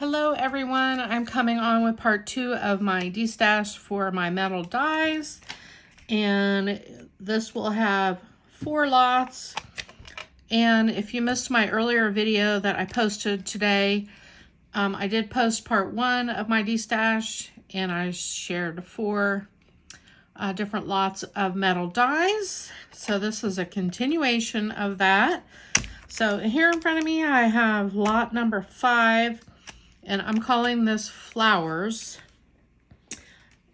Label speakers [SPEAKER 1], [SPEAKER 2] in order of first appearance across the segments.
[SPEAKER 1] Hello everyone, I'm coming on with part 2 of my Destash for my metal dies, and this will have 4 lots. And if you missed my earlier video that I posted today, I did post part 1 of my Destash, and I shared 4 different lots of metal dies. So this is a continuation of that. So here in front of me I have lot number 5. And I'm calling this flowers.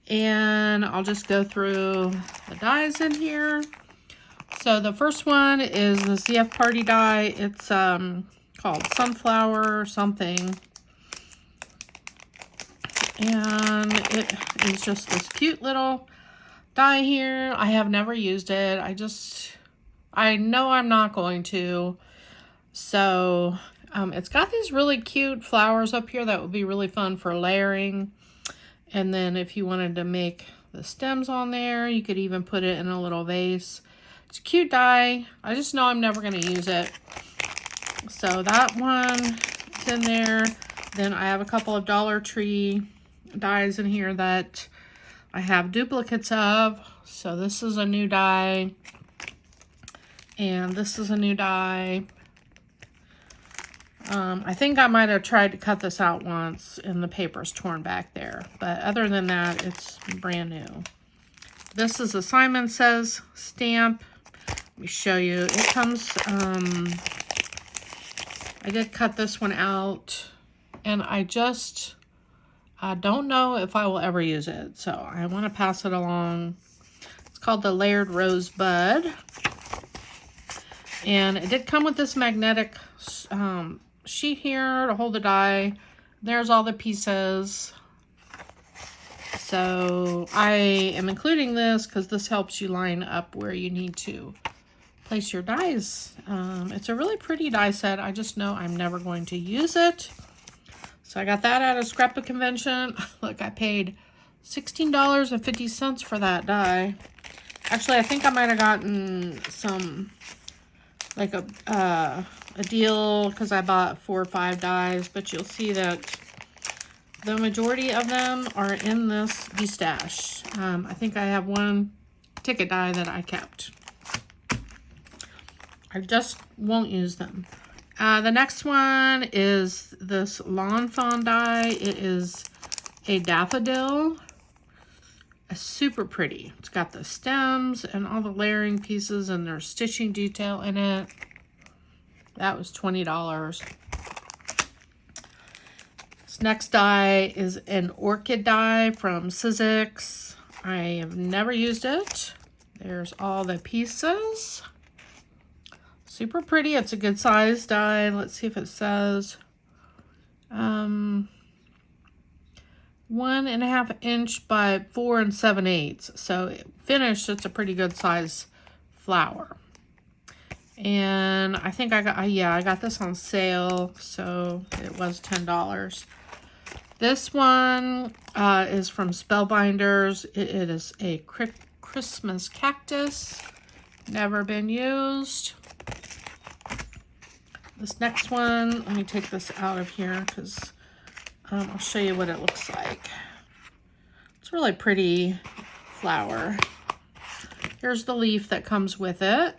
[SPEAKER 1] And I'll just go through the dies in here. So the first one is the ZF Party die. It's called Sunflower something. And it is just this cute little die here. I have never used it. I know I'm not going to. So it's got these really cute flowers up here that would be really fun for layering. And then if you wanted to make the stems on there, you could even put it in a little vase. It's a cute die. I just know I'm never going to use it. So that one is in there. Then I have a couple of Dollar Tree dies in here that I have duplicates of. So this is a new die. And this is a new die. I think I might have tried to cut this out once and the paper's torn back there. But other than that, it's brand new. This is a Simon Says stamp. Let me show you. It comes, I did cut this one out. And I don't know if I will ever use it. So I want to pass it along. It's called the Layered Rosebud. And it did come with this magnetic sheet here to hold the die. There's all the pieces. So I am including this because this helps you line up where you need to place your dies. It's a really pretty die set. I just know I'm never going to use it. So I got that at a scrapbook convention. Look, I paid $16.50 for that die. Actually, I think I might have gotten some, like a deal because I bought 4 or 5 dies, but you'll see that the majority of them are in this Destash. I think I have one ticket die that I kept. I just won't use them. The next one is this Lawn Fawn die. It is a daffodil. Super pretty. It's got the stems and all the layering pieces, and there's stitching detail in it. That was $20. This next die is an orchid die from Sizzix. I have never used it. There's all the pieces. Super pretty. It's a good size die. Let's see if it says 1.5 inch by 4 7/8. So finished, it's a pretty good size flower. And I think I got this on sale, so it was $10. This one is from Spellbinders. It is a Christmas cactus. Never been used. This next one, let me take this out of here because I'll show you what it looks like. It's a really pretty flower. Here's the leaf that comes with it.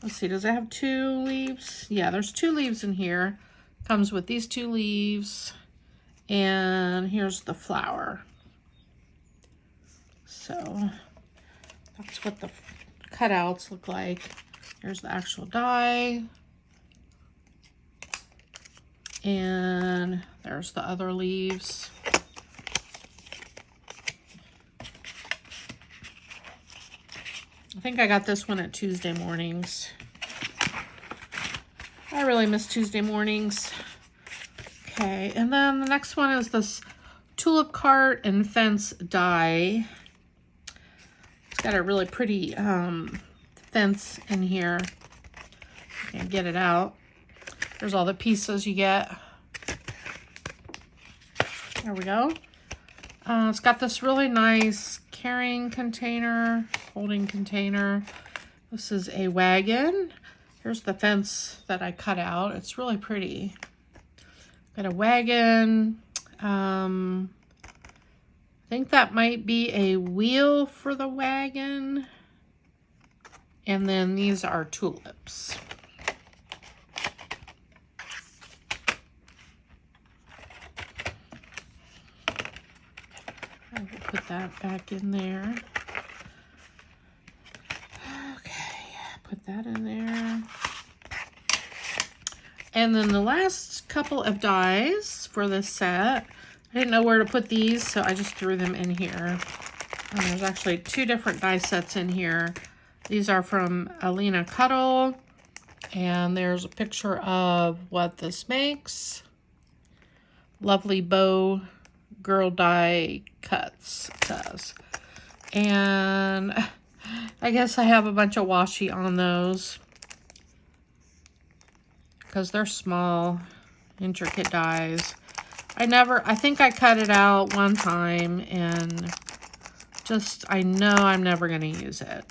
[SPEAKER 1] Let's see, does it have 2 leaves? Yeah, there's 2 leaves in here. Comes with these 2 leaves. And here's the flower. So that's what the cutouts look like. Here's the actual die. And there's the other leaves. I think I got this one at Tuesday mornings. I really miss Tuesday mornings. Okay, and then the next one is this tulip cart and fence die. It's got a really pretty fence in here. Can't get it out. There's all the pieces you get. There we go. It's got this really nice carrying container, holding container. This is a wagon. Here's the fence that I cut out. It's really pretty. Got a wagon. I think that might be a wheel for the wagon. And then these are tulips. I will put that back in there. Okay, put that in there. And then the last couple of dies for this set, I didn't know where to put these, so I just threw them in here. There's actually 2 different die sets in here. These are from Alina Cuddle, and there's a picture of what this makes. Lovely bow girl die cuts, it says. And I guess I have a bunch of washi on those because they're small, intricate dies. I think I cut it out one time and I know I'm never going to use it.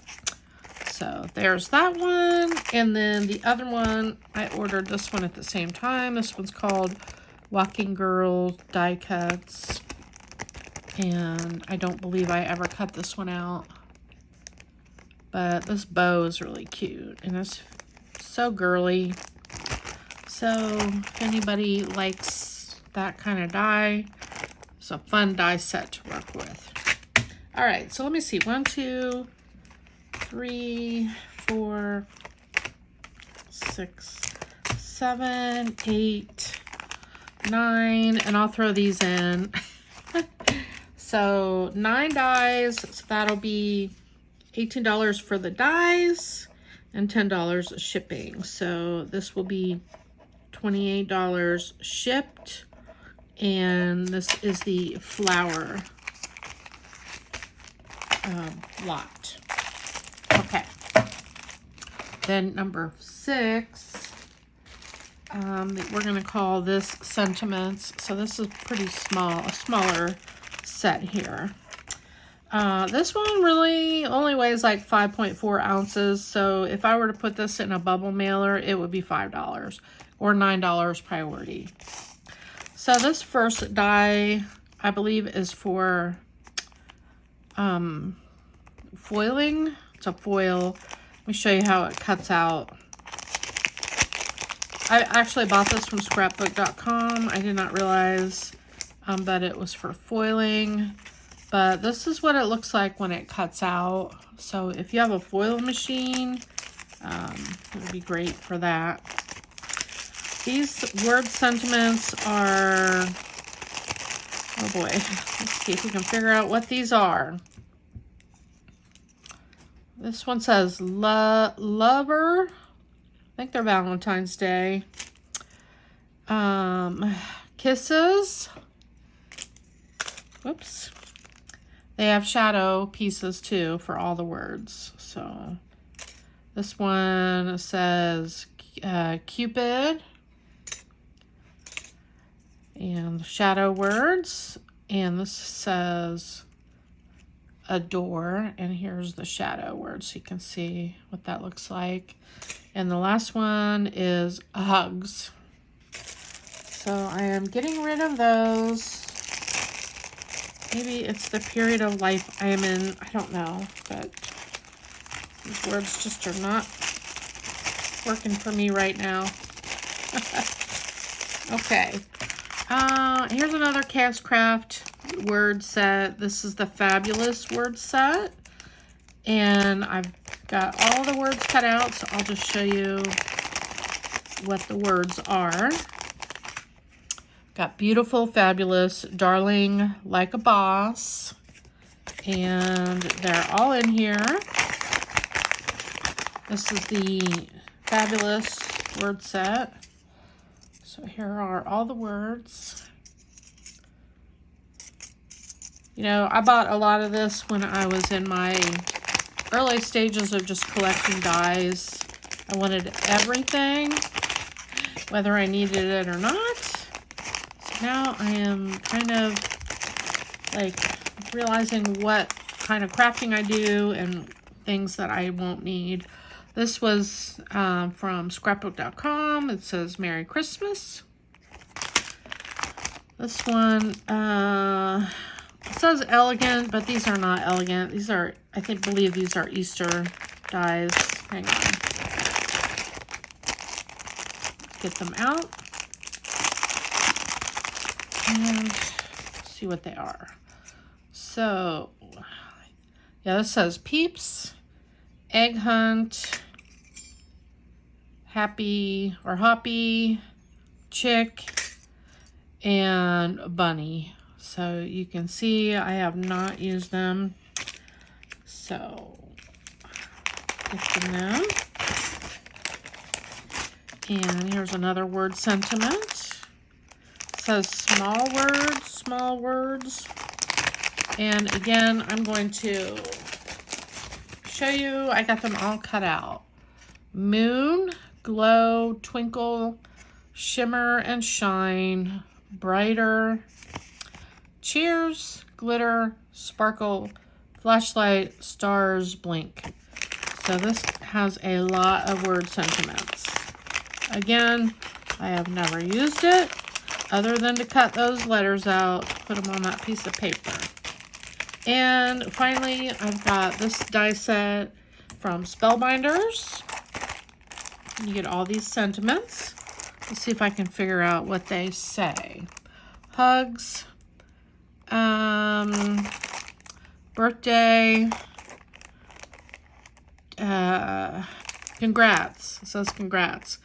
[SPEAKER 1] So there's that one. And then the other one, I ordered this one at the same time. This one's called Walking Girl Die Cuts. And I don't believe I ever cut this one out. But this bow is really cute. And it's so girly. So if anybody likes that kind of die, it's a fun die set to work with. All right, so let me see. 1, 2, 3, 4, 6, 7, 8, 9, and I'll throw these in. So 9 dies, so that'll be $18 for the dies and $10 shipping. So this will be $28 shipped, and this is the flower lot. Okay. Then number 6, we're going to call this Sentiments. So this is pretty small, a smaller set here. This one really only weighs like 5.4 ounces. So if I were to put this in a bubble mailer, it would be $5 or $9 priority. So this first die, I believe, is for foiling. It's a foil. Let me show you how it cuts out. I actually bought this from scrapbook.com. I did not realize that it was for foiling, but this is what it looks like when it cuts out. So if you have a foil machine, it would be great for that. These word sentiments are, oh boy, let's see if we can figure out what these are. This one says lover. I think they're Valentine's Day. Kisses. Whoops. They have shadow pieces too for all the words. So this one says Cupid. And shadow words. And this says adore, and here's the shadow word so you can see what that looks like. And the last one is hugs. So I am getting rid of those. Maybe it's the period of life I am in, I don't know, but these words just are not working for me right now. Okay, here's another Cast Craft word set. This is the Fabulous word set, and I've got all the words cut out, so I'll just show you what the words are. Got beautiful, fabulous, darling, like a boss, and they're all in here. This is the Fabulous word set. So here are all the words. You know, I bought a lot of this when I was in my early stages of just collecting dies. I wanted everything, whether I needed it or not. So now I am kind of like realizing what kind of crafting I do and things that I won't need. This was from scrapbook.com. It says Merry Christmas. This one, it says elegant, but these are not elegant. These are, I believe these are Easter dies. Hang on. Get them out. And see what they are. So, yeah, this says Peeps, Egg Hunt, Happy or Hoppy, Chick, and Bunny. So you can see I have not used them. So, gifting them. And here's another word sentiment. It says small words. And again, I'm going to show you, I got them all cut out. Moon, glow, twinkle, shimmer and shine, brighter, cheers, glitter, sparkle, flashlight, stars, blink. So this has a lot of word sentiments. Again, I have never used it other than to cut those letters out, put them on that piece of paper. And finally, I've got this die set from Spellbinders. You get all these sentiments. Let's see if I can figure out what they say. Hugs, birthday, congrats. It says congrats.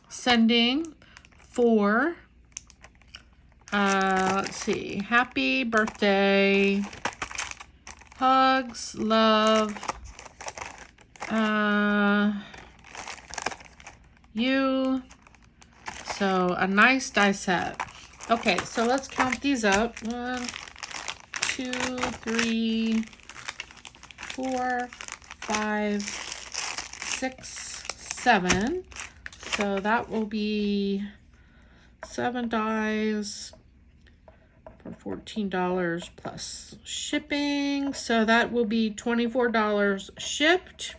[SPEAKER 1] Sending for, let's see, happy birthday, hugs, love, you. So a nice die set. Okay, so let's count these up. 1, 2, 3, 4, 5, 6, 7. So that will be 7 dies for $14 plus shipping. So that will be $24 shipped.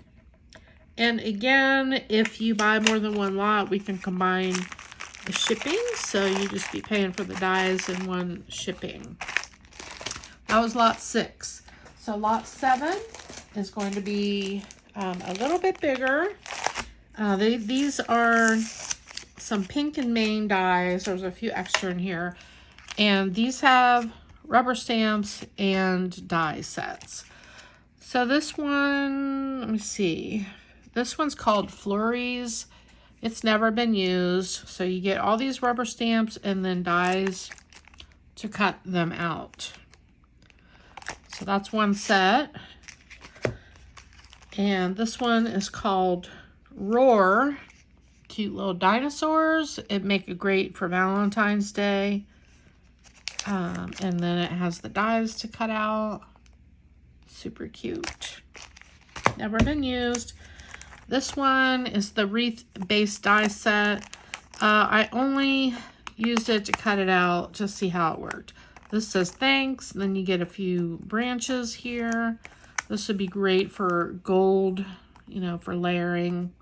[SPEAKER 1] And again, if you buy more than one lot, we can combine the shipping. So you just be paying for the dies in one shipping. That was lot 6. So lot 7 is going to be a little bit bigger. These are some pink and Maine dies. There's a few extra in here. And these have rubber stamps and die sets. So this one, let me see. This one's called Flurries. It's never been used. So you get all these rubber stamps and then dies to cut them out. So that's one set. And this one is called Roar. Cute little dinosaurs. It make it great for Valentine's Day. And then it has the dies to cut out. Super cute. Never been used. This one is the wreath-based die set. I only used it to cut it out to see how it worked. This says thanks. Then you get a few branches here. This would be great for gold, you know, for layering.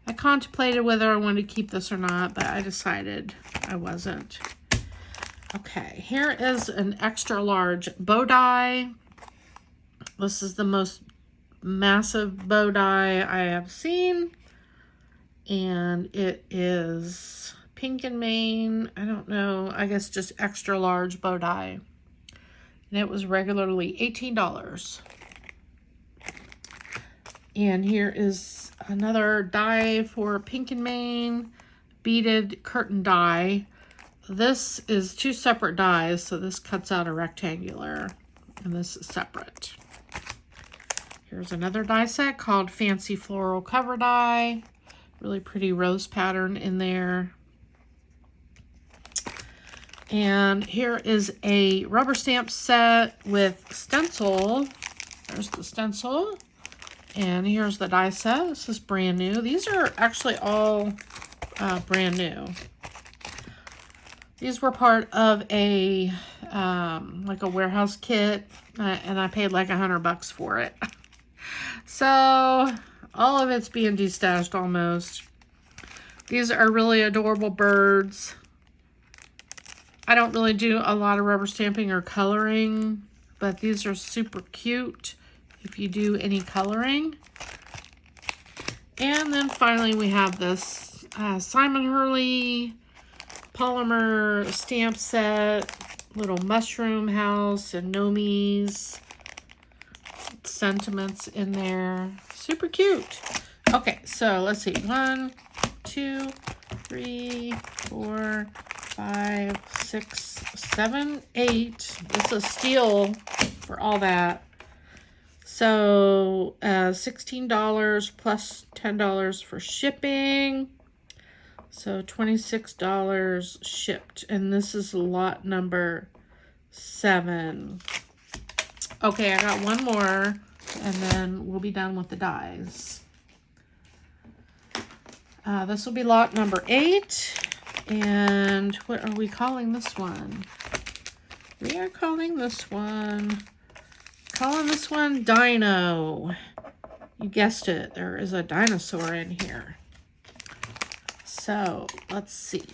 [SPEAKER 1] I contemplated whether I wanted to keep this or not, but I decided I wasn't. Okay, here is an extra large bow die. This is the most massive bow die I have seen. And it is pink and Maine. I don't know, I guess just extra large bow die. And it was regularly $18. And here is another die for pink and Maine, beaded curtain die. This is 2 separate dies, so this cuts out a rectangular, and this is separate. Here's another die set called Fancy Floral Cover Die. Really pretty rose pattern in there. And here is a rubber stamp set with stencil. There's the stencil. And here's the die set. This is brand new. These are actually all brand new. These were part of a like a warehouse kit, and I paid like $100 for it. So All of it's being destashed almost. These are really adorable birds. I don't really do a lot of rubber stamping or coloring, but these are super cute if you do any coloring. And then finally we have this Simon Hurley polymer stamp set, little mushroom house and gnomies, sentiments in there. Super cute. Okay, so let's see. 1, 2, 3, 4, 5, 6, 7, 8. It's a steal for all that. So $16 plus $10 for shipping. So $26 shipped. And this is lot number 7. Okay, I got one more and then we'll be done with the dies. This will be lot number 8. And what are we calling this one? We are calling this one Dino. You guessed it, there is a dinosaur in here. So let's see.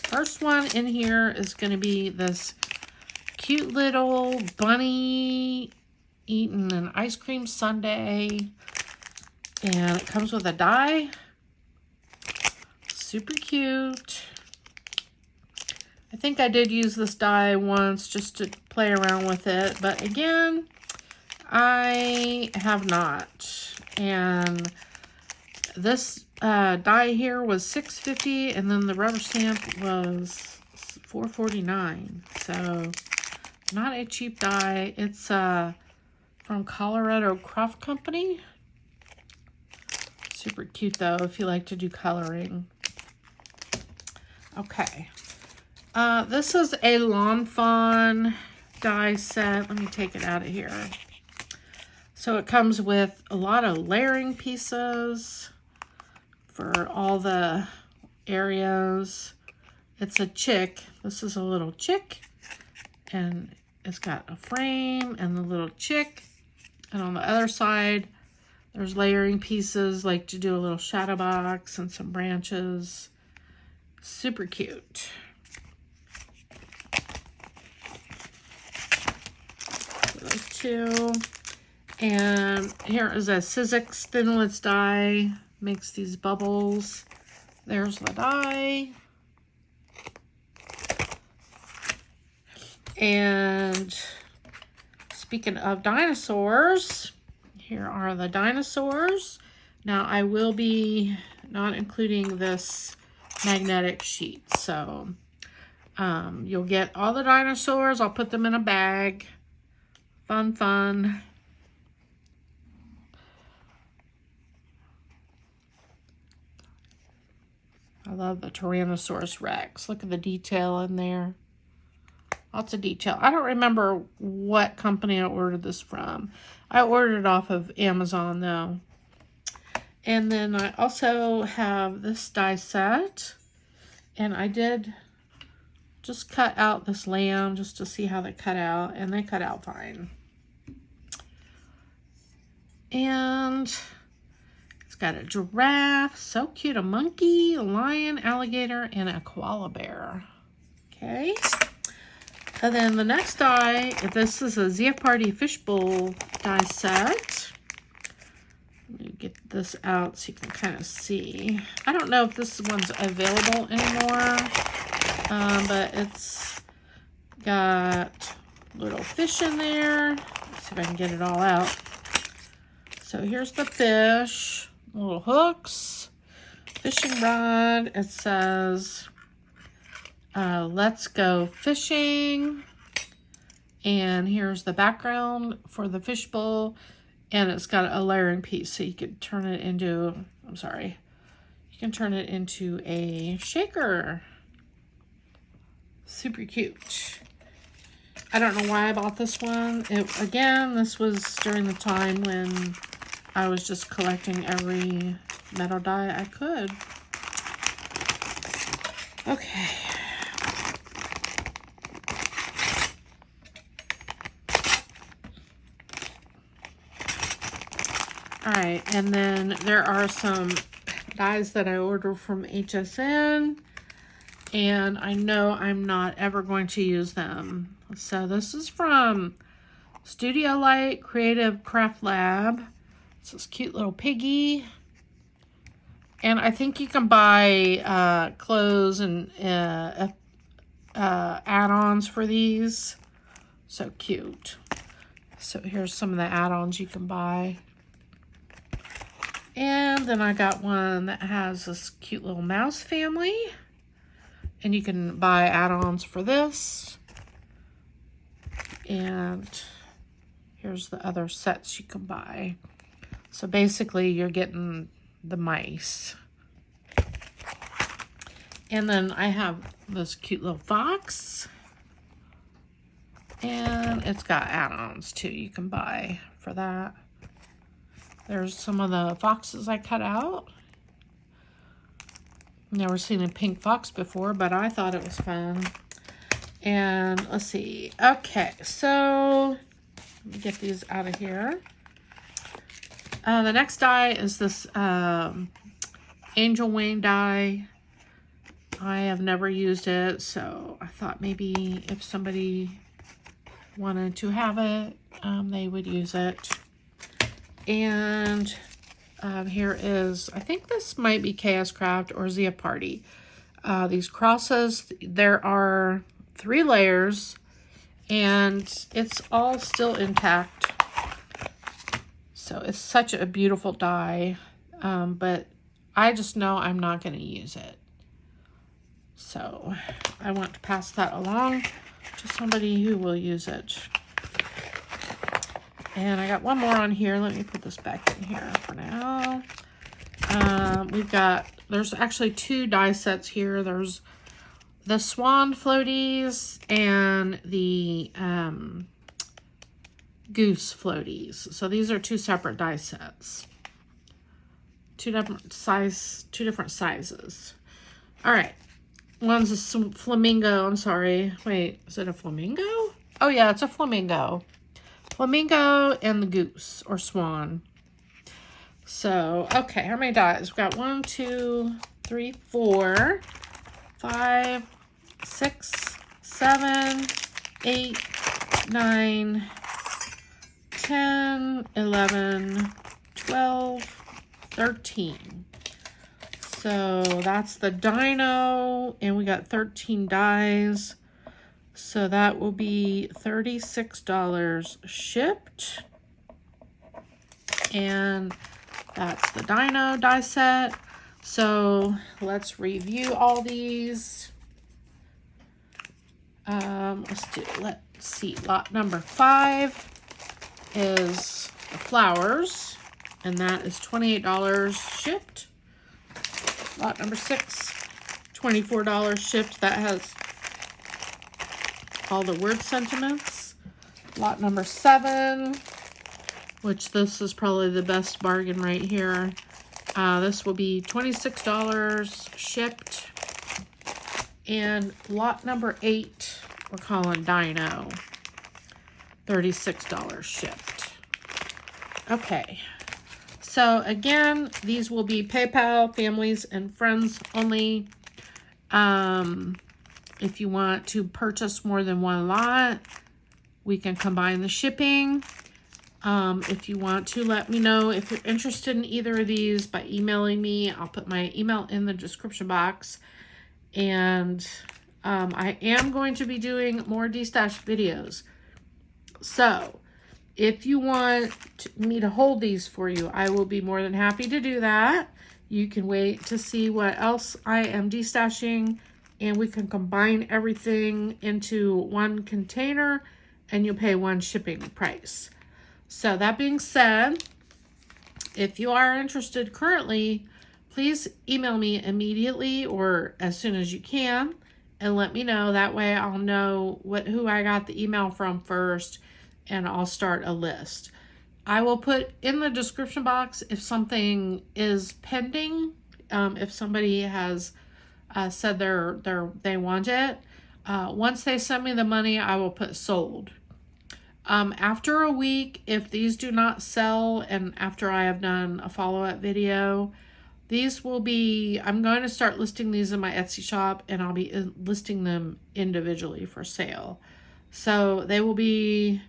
[SPEAKER 1] First one in here is going to be this cute little bunny eating an ice cream sundae. And it comes with a die. Super cute. I think I did use this die once just to play around with it, but again, I have not. And this die here was $6.50, and then the rubber stamp was $4.49. So not a cheap die. It's from Colorado Craft Company. Super cute though if you like to do coloring. Okay. This is a Lawn Fawn die set. Let me take it out of here. So it comes with a lot of layering pieces for all the areas. It's a chick. This is a little chick. And it's got a frame and the little chick. And on the other side, there's layering pieces like to do a little shadow box and some branches. Super cute. Those two. And here is a Sizzix Thinlits die. Makes these bubbles. There's the die. And speaking of dinosaurs, here are the dinosaurs. Now I will be not including this magnetic sheet. So you'll get all the dinosaurs. I'll put them in a bag. Fun, fun. I love the Tyrannosaurus Rex. Look at the detail in there. Lots of detail. I don't remember what company I ordered this from. I ordered it off of Amazon though. And then I also have this die set. And I did just cut out this lamb just to see how they cut out. And they cut out fine. And it's got a giraffe. So cute. A monkey, a lion, alligator, and a koala bear. Okay. And then the next die, this is a ZF Party Fishbowl die set. Let me get this out so you can kind of see. I don't know if this one's available anymore, but it's got little fish in there. Let's see if I can get it all out. So here's the fish, little hooks, fishing rod. It says, let's go fishing. And here's the background for the fishbowl. And it's got a layering piece, so you could turn it into, you can turn it into a shaker. Super cute. I don't know why I bought this one. Again, this was during the time when I was just collecting every metal die I could. Okay. All right, and then there are some dies that I ordered from HSN, and I know I'm not ever going to use them. So this is from Studio Light Creative Craft Lab. It's this cute little piggy. And I think you can buy clothes and add-ons for these. So cute. So here's some of the add-ons you can buy. And then I got one that has this cute little mouse family. And you can buy add-ons for this. And here's the other sets you can buy. So basically you're getting the mice. And then I have this cute little fox. And it's got add-ons too you can buy for that. There's some of the foxes I cut out. Never seen a pink fox before, but I thought it was fun. And let's see. Okay, so let me get these out of here. The next die is this Angel Wing die. I have never used it, so I thought maybe if somebody wanted to have it, they would use it. And here is, I think this might be Chaos Craft or Zia Party. These crosses, there are 3 layers, and it's all still intact. So it's such a beautiful die, but I just know I'm not going to use it. So I want to pass that along to somebody who will use it. And I got one more on here. Let me put this back in here for now. There's actually 2 die sets here. There's the Swan floaties and the Goose floaties. So these are 2 separate die sets. 2 different sizes. All right. One's a flamingo. I'm sorry. Wait, is it a flamingo? Oh yeah, it's a flamingo. Flamingo and the goose or swan. So, okay, how many dies? We've got 1, 2, 3, 4, 5, 6, 7, 8, 9, 10, 11, 12, 13. So that's the Dino, and we got 13 dies. So that will be $36 shipped. And that's the Dino die set. So let's review all these. Let's see. Lot number 5 is the flowers, and that is $28 shipped. Lot number 6, $24 shipped. That has all the word sentiments. Lot number 7, which this is probably the best bargain right here. This will be $26 shipped. And lot number 8, we're calling Dino, $36 shipped. Okay. So again, these will be PayPal, families, and friends only. If you want to purchase more than one lot, we can combine the shipping. If you want to let me know if you're interested in either of these by emailing me, I'll put my email in the description box. And I am going to be doing more Destash videos. So if you want me to hold these for you, I will be more than happy to do that. You can wait to see what else I am destashing, and we can combine everything into one container, and you'll pay one shipping price. So that being said, if you are interested currently, please email me immediately or as soon as you can and let me know. That way I'll know who I got the email from first, and I'll start a list. I will put in the description box if something is pending, if somebody has said they want it. Once they send me the money, I will put sold. After a week, if these do not sell, and after I have done a follow-up video, these will be, I'm going to start listing these in my Etsy shop, and I'll be listing them individually for sale. So they will be,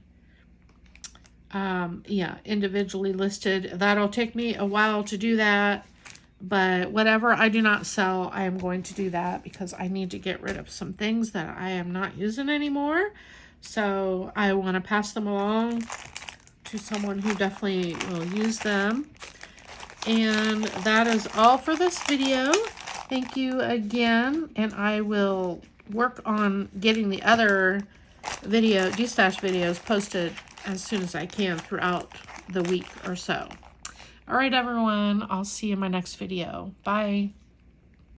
[SPEAKER 1] yeah, individually listed. That'll take me a while to do that, but whatever I do not sell, I am going to do that because I need to get rid of some things that I am not using anymore. So I want to pass them along to someone who definitely will use them. And that is all for this video. Thank you again. And I will work on getting the other Destash videos posted as soon as I can throughout the week or so. All right, everyone. I'll see you in my next video. Bye.